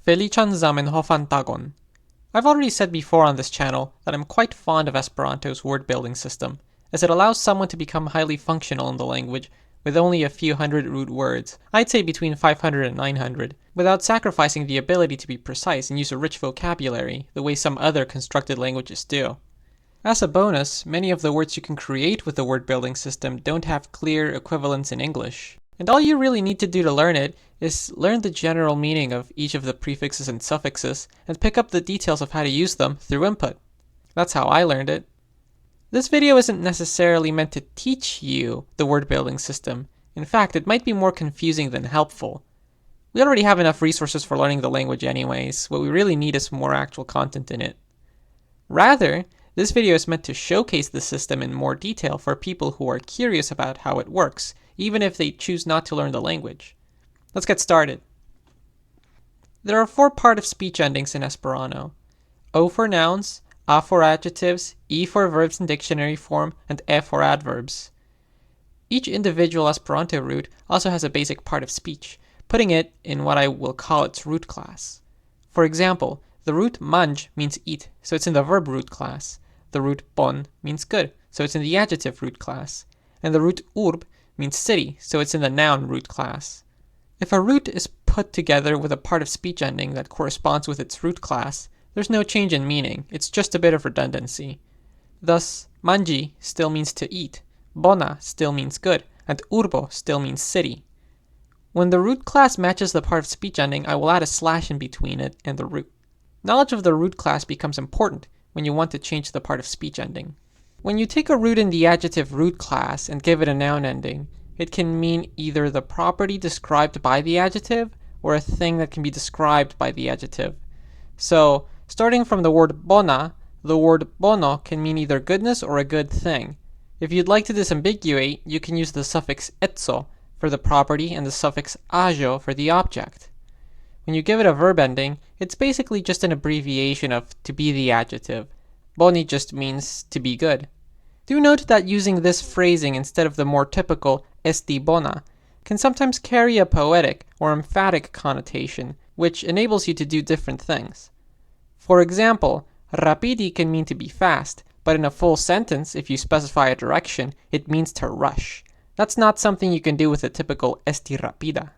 Feliĉan Zamenhofan Tagon. I've already said before on this channel that I'm quite fond of Esperanto's word-building system, as it allows someone to become highly functional in the language with only a few hundred root words, I'd say between 500 and 900, without sacrificing the ability to be precise and use a rich vocabulary the way some other constructed languages do. As a bonus, many of the words you can create with the word-building system don't have clear equivalents in English. And all you really need to do to learn it is learn the general meaning of each of the prefixes and suffixes and pick up the details of how to use them through input. That's how I learned it. This video isn't necessarily meant to teach you the word-building system. In fact, it might be more confusing than helpful. We already have enough resources for learning the language anyways. What we really need is more actual content in it. Rather, this video is meant to showcase the system in more detail for people who are curious about how it works, even if they choose not to learn the language. Let's get started. There are 4 part-of-speech endings in Esperanto: O for nouns, A for adjectives, E for verbs in dictionary form, and E for adverbs. Each individual Esperanto root also has a basic part of speech, putting it in what I will call its root class. For example, the root manĝ means eat, so it's in the verb root class. The root bon means good, so it's in the adjective root class. And the root urb means city, so it's in the noun root class. If a root is put together with a part of speech ending that corresponds with its root class, there's no change in meaning, it's just a bit of redundancy. Thus, manĝi still means to eat, bona still means good, and urbo still means city. When the root class matches the part of speech ending, I will add a slash in between it and the root. Knowledge of the root class becomes important when you want to change the part of speech ending. When you take a root in the adjective root class and give it a noun ending, it can mean either the property described by the adjective or a thing that can be described by the adjective. So, starting from the word bona, the word bono can mean either goodness or a good thing. If you'd like to disambiguate, you can use the suffix etso for the property and the suffix ajo for the object. When you give it a verb ending, it's basically just an abbreviation of to be the adjective. Boni just means to be good. Do note that using this phrasing instead of the more typical esti bona can sometimes carry a poetic or emphatic connotation, which enables you to do different things. For example, rapidi can mean to be fast, but in a full sentence, if you specify a direction, it means to rush. That's not something you can do with a typical esti rapida.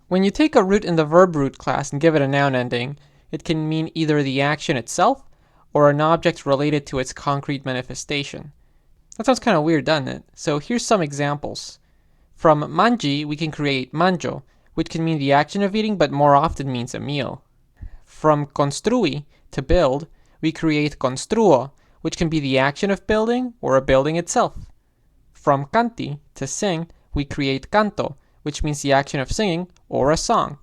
When you take a root in the verb root class and give it a noun ending, it can mean either the action itself or an object related to its concrete manifestation. That sounds kind of weird, doesn't it? So here's some examples. From manĝi, we can create manĝo, which can mean the action of eating but more often means a meal. From konstrui, to build, we create konstruo, which can be the action of building or a building itself. From kanti, to sing, we create canto, which means the action of singing or a song.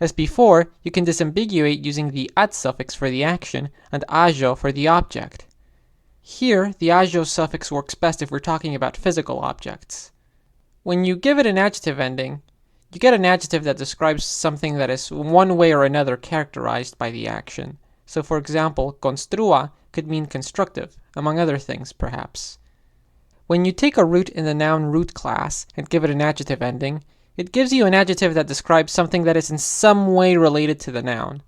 As before, you can disambiguate using the ad suffix for the action and ajo for the object. Here, the ajo suffix works best if we're talking about physical objects. When you give it an adjective ending, you get an adjective that describes something that is one way or another characterized by the action. So for example, construa could mean constructive, among other things perhaps. When you take a root in the noun root class and give it an adjective ending, it gives you an adjective that describes something that is in some way related to the noun.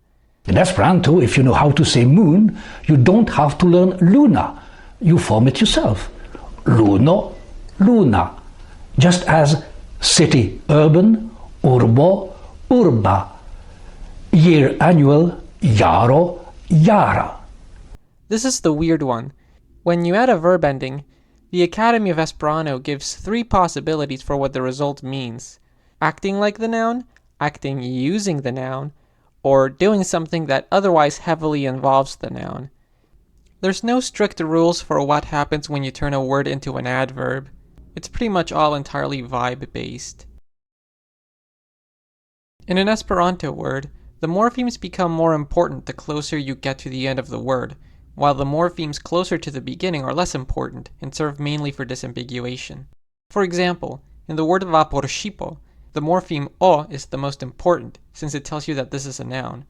In Esperanto, if you know how to say moon, you don't have to learn luna. You form it yourself. Luno, luna. Just as city, urban, urbo, urba. Year, annual, jaro, jara. This is the weird one. When you add a verb ending, the Academy of Esperanto gives 3 possibilities for what the result means: acting like the noun, acting using the noun, or doing something that otherwise heavily involves the noun. There's no strict rules for what happens when you turn a word into an adverb. It's pretty much all entirely vibe-based. In an Esperanto word, the morphemes become more important the closer you get to the end of the word, while the morphemes closer to the beginning are less important and serve mainly for disambiguation. For example, in the word vaporŝipo, the morpheme o is the most important, since it tells you that this is a noun.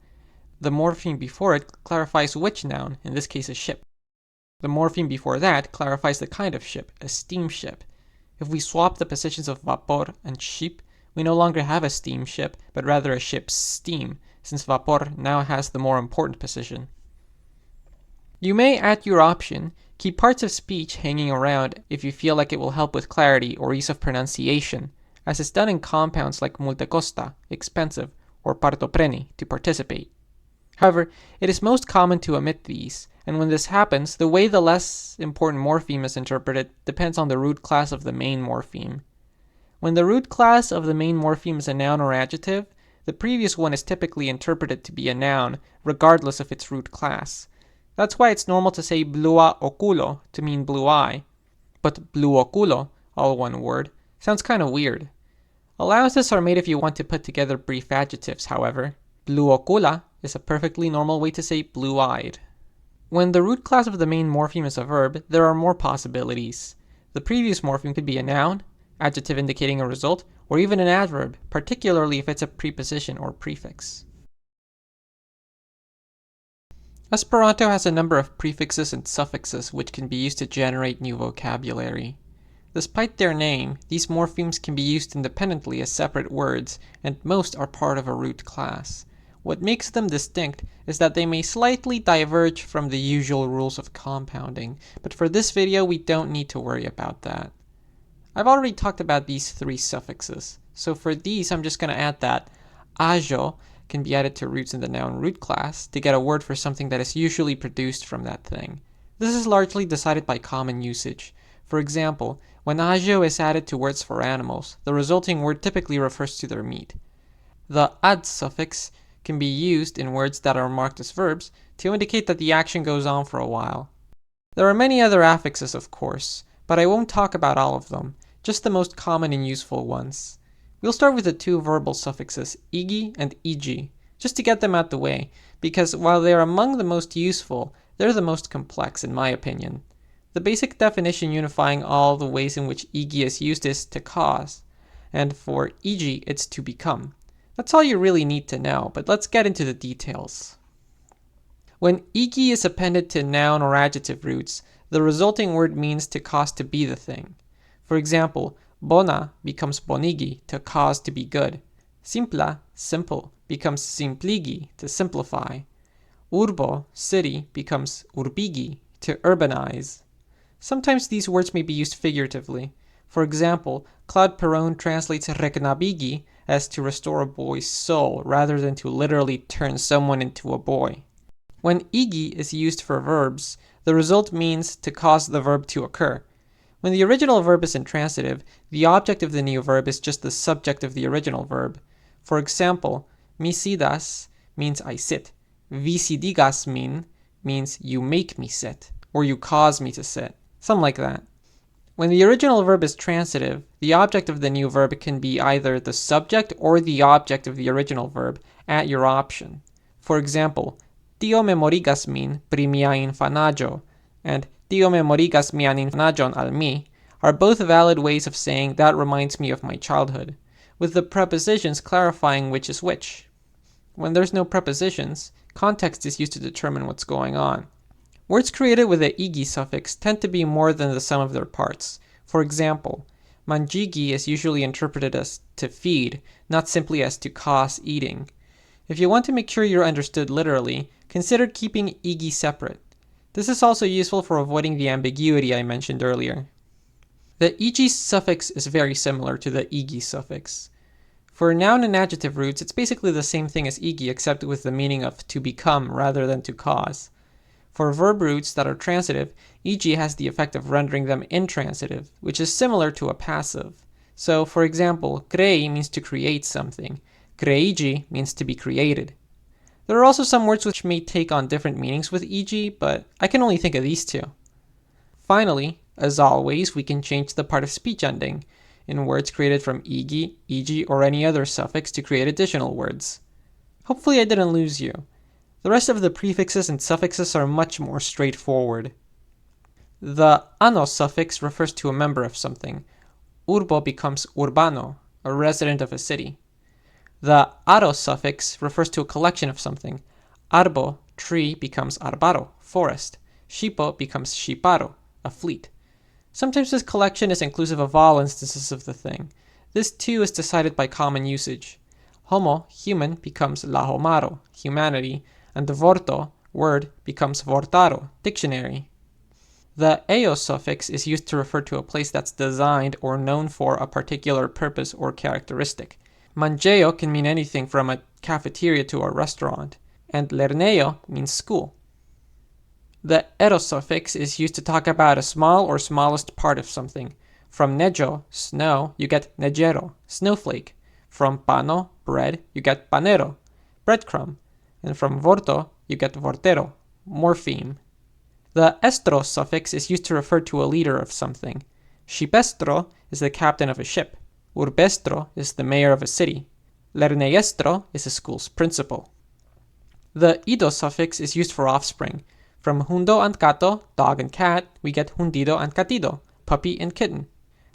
The morpheme before it clarifies which noun, in this case a ship. The morpheme before that clarifies the kind of ship, a steamship. If we swap the positions of vapor and ship, we no longer have a steamship, but rather a ship's steam, since vapor now has the more important position. You may, at your option, keep parts of speech hanging around if you feel like it will help with clarity or ease of pronunciation, as is done in compounds like multecosta, expensive, or partopreni, to participate. However, it is most common to omit these, and when this happens, the way the less important morpheme is interpreted depends on the root class of the main morpheme. When the root class of the main morpheme is a noun or adjective, the previous one is typically interpreted to be a noun, regardless of its root class. That's why it's normal to say blua oculo to mean blue eye, but blue oculo, all one word, sounds kind of weird. Allowances are made if you want to put together brief adjectives, however. Blue ocula is a perfectly normal way to say blue-eyed. When the root class of the main morpheme is a verb, there are more possibilities. The previous morpheme could be a noun, adjective indicating a result, or even an adverb, particularly if it's a preposition or prefix. Esperanto has a number of prefixes and suffixes which can be used to generate new vocabulary. Despite their name, these morphemes can be used independently as separate words, and most are part of a root class. What makes them distinct is that they may slightly diverge from the usual rules of compounding, but for this video we don't need to worry about that. I've already talked about these three suffixes, so for these I'm just going to add that ajo can be added to roots in the noun root class to get a word for something that is usually produced from that thing. This is largely decided by common usage. For example, when ajo is added to words for animals, the resulting word typically refers to their meat. The ad suffix can be used in words that are marked as verbs to indicate that the action goes on for a while. There are many other affixes, of course, but I won't talk about all of them, just the most common and useful ones. We'll start with the two verbal suffixes, igi and ig, just to get them out the way, because while they are among the most useful, they're the most complex in my opinion. The basic definition unifying all the ways in which igi is used is to cause, and for ig it's to become. That's all you really need to know, but let's get into the details. When igi is appended to noun or adjective roots, the resulting word means to cause to be the thing. For example, bona becomes bonigi, to cause to be good. Simpla, simple, becomes simpligi, to simplify. Urbo, city, becomes urbigi, to urbanize. Sometimes these words may be used figuratively. For example, Claude Perron translates regnabigi as to restore a boy's soul rather than to literally turn someone into a boy. When igi is used for verbs, the result means to cause the verb to occur. When the original verb is intransitive, the object of the new verb is just the subject of the original verb. For example, mi sidas means I sit. Vi sidigas means you make me sit, or you cause me to sit. Something like that. When the original verb is transitive, the object of the new verb can be either the subject or the object of the original verb at your option. For example, tio memorigas min pri mia infanaĝo and tio memorigas mian infanaĝon al mi are both valid ways of saying that reminds me of my childhood, with the prepositions clarifying which is which. When there's no prepositions, context is used to determine what's going on. Words created with the igi suffix tend to be more than the sum of their parts. For example, manjigi is usually interpreted as to feed, not simply as to cause eating. If you want to make sure you're understood literally, consider keeping igi separate. This is also useful for avoiding the ambiguity I mentioned earlier. The ig suffix is very similar to the igi suffix. For noun and adjective roots, it's basically the same thing as igi except with the meaning of to become rather than to cause. For verb roots that are transitive, ig has the effect of rendering them intransitive, which is similar to a passive. So, for example, crei means to create something. Creigi means to be created. There are also some words which may take on different meanings with ig, but I can only think of these two. Finally, as always, we can change the part of speech ending in words created from ig, eg, or any other suffix to create additional words. Hopefully I didn't lose you. The rest of the prefixes and suffixes are much more straightforward. The ano suffix refers to a member of something. Urbo becomes urbano, a resident of a city. The aro suffix refers to a collection of something. Arbo, tree, becomes arbaro, forest. Shipo becomes shiparo, a fleet. Sometimes this collection is inclusive of all instances of the thing. This too is decided by common usage. Homo, human, becomes la homaro, humanity, and the vorto, word, becomes vortaro, dictionary. The eo suffix is used to refer to a place that's designed or known for a particular purpose or characteristic. Mangeo can mean anything from a cafeteria to a restaurant, and lerneo means school. The ero suffix is used to talk about a small or smallest part of something. From nejo, snow, you get negero, snowflake. From pano, bread, you get panero, breadcrumb. And from vorto, you get vortero, morpheme. The estro suffix is used to refer to a leader of something. Shipestro is the captain of a ship. Urbestro is the mayor of a city. Lerneiestro is a school's principal. The ido suffix is used for offspring. From hundo and gato, dog and cat, we get hundido and catido, puppy and kitten.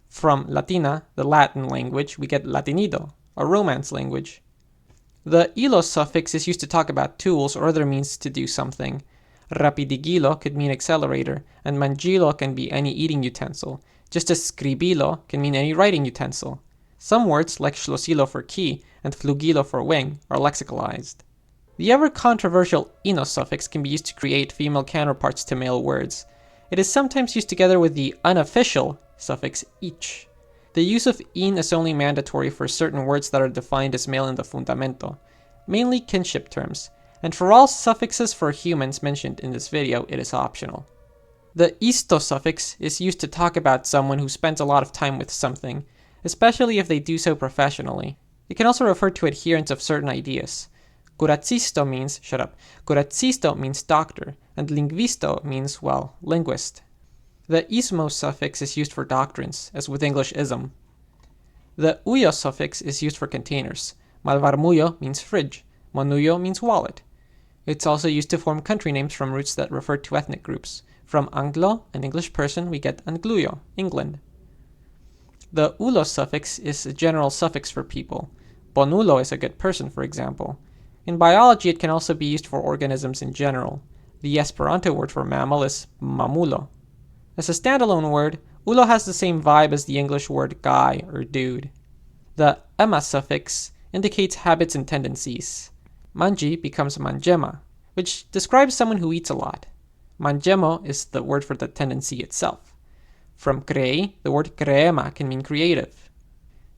From latina, the Latin language, we get latinido, a Romance language. The ilo suffix is used to talk about tools or other means to do something. Rapidigilo could mean accelerator, and mangilo can be any eating utensil, just as scribilo can mean any writing utensil. Some words, like schlosilo for key and flugilo for wing, are lexicalized. The ever-controversial ino suffix can be used to create female counterparts to male words. It is sometimes used together with the unofficial suffix ich. The use of in is only mandatory for certain words that are defined as male in the Fundamento, mainly kinship terms, and for all suffixes for humans mentioned in this video, it is optional. The isto suffix is used to talk about someone who spends a lot of time with something, especially if they do so professionally. It can also refer to adherents of certain ideas. Curatsisto means doctor, and linguisto means, well, linguist. The ismo suffix is used for doctrines, as with English ism. The uyo suffix is used for containers. Malvarmuyo means fridge. Monuyo means wallet. It's also used to form country names from roots that refer to ethnic groups. From Anglo, an English person, we get Angluyo, England. The ulo suffix is a general suffix for people. Bonulo is a good person, for example. In biology, it can also be used for organisms in general. The Esperanto word for mammal is mamulo. As a standalone word, ulo has the same vibe as the English word guy or dude. The ema suffix indicates habits and tendencies. Manji becomes mangema, which describes someone who eats a lot. Mangemo is the word for the tendency itself. From crei, the word creema can mean creative.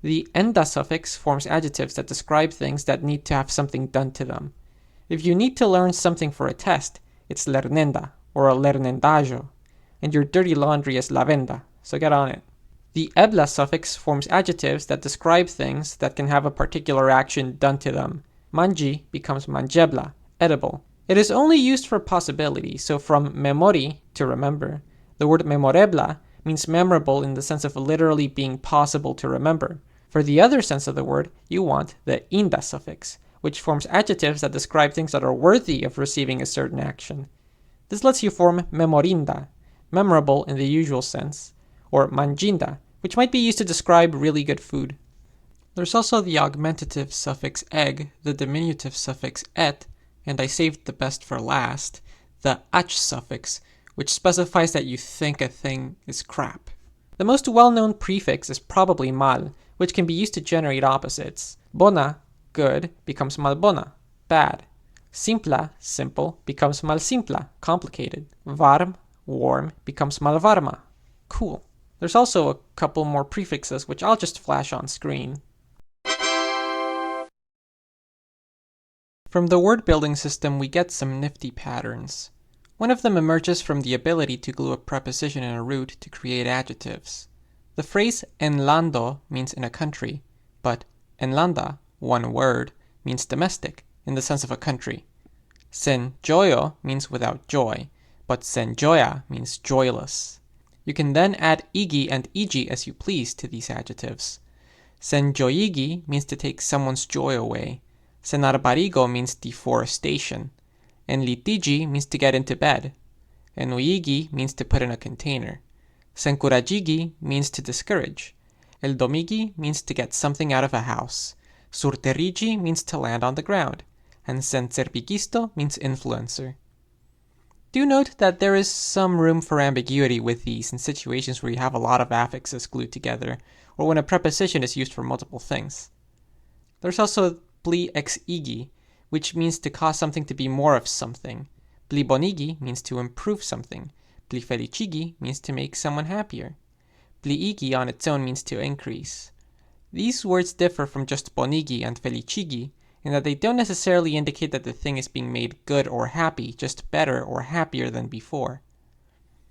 The enda suffix forms adjectives that describe things that need to have something done to them. If you need to learn something for a test, it's lernenda, or a lernendajo, and your dirty laundry is lavenda, so get on it. The ebla suffix forms adjectives that describe things that can have a particular action done to them. Manji becomes mangebla, edible. It is only used for possibility, so from memori, to remember, the word memorebla means memorable in the sense of literally being possible to remember. For the other sense of the word, you want the inda suffix, which forms adjectives that describe things that are worthy of receiving a certain action. This lets you form memorinda, memorable in the usual sense, or manginda, which might be used to describe really good food. There's also the augmentative suffix egg, the diminutive suffix et, and I saved the best for last, the ach suffix, which specifies that you think a thing is crap. The most well-known prefix is probably mal, which can be used to generate opposites. Bona, good, becomes malbona, bad. Simpla, simple, becomes malsimpla, complicated. Varm, warm, becomes malvarma, cool. There's also a couple more prefixes which I'll just flash on screen. From the word building system we get some nifty patterns. One of them emerges from the ability to glue a preposition in a root to create adjectives. The phrase en lando means in a country, but en landa, one word, means domestic, in the sense of a country. Sen joyo means without joy, but sen joya means joyless. You can then add igi and igi as you please to these adjectives. Sen joyigi means to take someone's joy away. Sen arbarigo means deforestation. En litigi means to get into bed. En uigi means to put in a container. Senkurajigi means to discourage. El domigi means to get something out of a house. Surterigi means to land on the ground. And senserpigisto means influencer. Do note that there is some room for ambiguity with these in situations where you have a lot of affixes glued together, or when a preposition is used for multiple things. There's also pli exigi, which means to cause something to be more of something. Pli bonigi means to improve something. Pli felicigi means to make someone happier. Pliigi on its own means to increase. These words differ from just bonigi and felicigi in that they don't necessarily indicate that the thing is being made good or happy, just better or happier than before.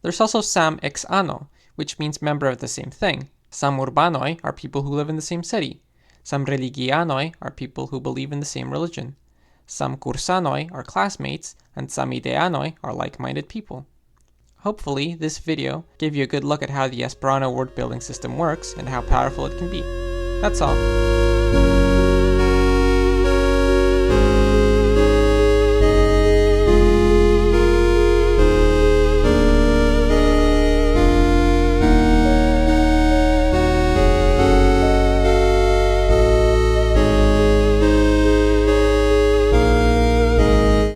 There's also sam ex anno, which means member of the same thing. Sam urbanoi are people who live in the same city. Sam religianoi are people who believe in the same religion. Sam cursanoi are classmates, and sam ideanoi are like-minded people. Hopefully, this video gave you a good look at how the Esperanto word building system works and how powerful it can be. That's all.